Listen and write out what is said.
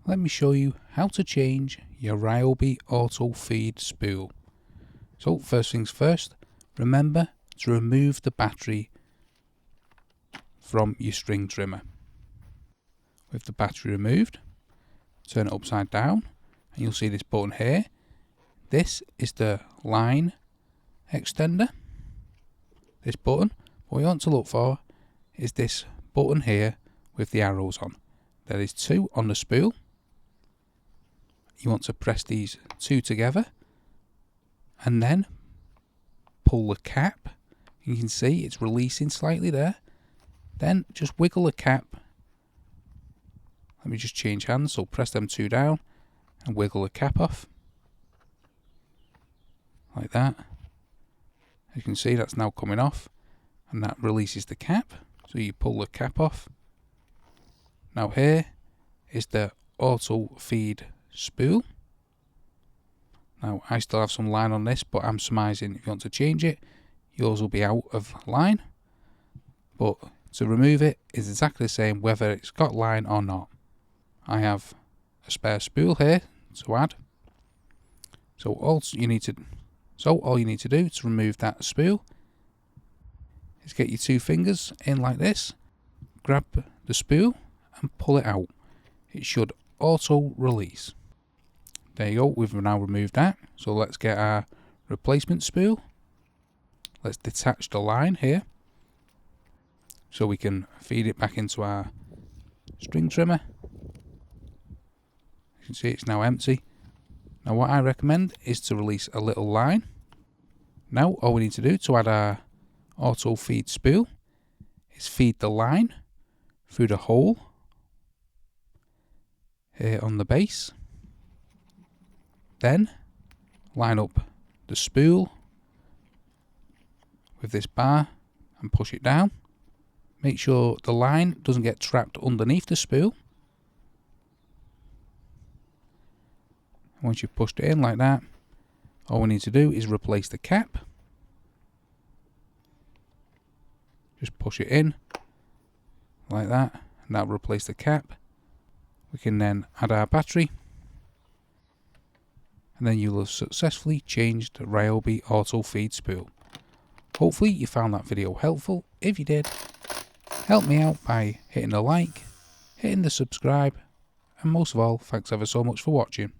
let me show you how to change your Ryobi auto feed spool. So first things first, remember to remove the battery from your string trimmer. With the battery removed, turn it upside down and you'll see this button here. This is the line extender. This button, what we want to look for is this button here with the arrows on. There is two on the spool. You want to press these two together and then pull the cap. You can see it's releasing slightly there. Then just wiggle the cap. Let me just change hands, so press them two down and wiggle the cap off. Like that. As you can see, that's now coming off and that releases the cap. So you pull the cap off. Now here is the auto feed spool. Now I still have some line on this, but I'm surmising if you want to change it, yours will be out of line. But to remove it is exactly the same whether it's got line or not. I have a spare spool here to add. So all you need to do to remove that spool is get your two fingers in like this, grab the spool and pull it out. It should auto release. There you go, we've now removed that. So let's get our replacement spool. Let's detach the line here so we can feed it back into our string trimmer. You can see it's now empty. Now what I recommend is to release a little line. Now all we need to do to add our auto feed spool is feed the line through the hole here on the base. Then line up the spool with this bar and push it down. Make sure the line doesn't get trapped underneath the spool. Once you've pushed it in like that, all we need to do is replace the cap. Just push it in like that, and that'll replace the cap. We can then add our battery, and then you'll have successfully changed the Ryobi auto feed spool. Hopefully you found that video helpful. If you did, help me out by hitting the like, hitting the subscribe, and most of all, thanks ever so much for watching.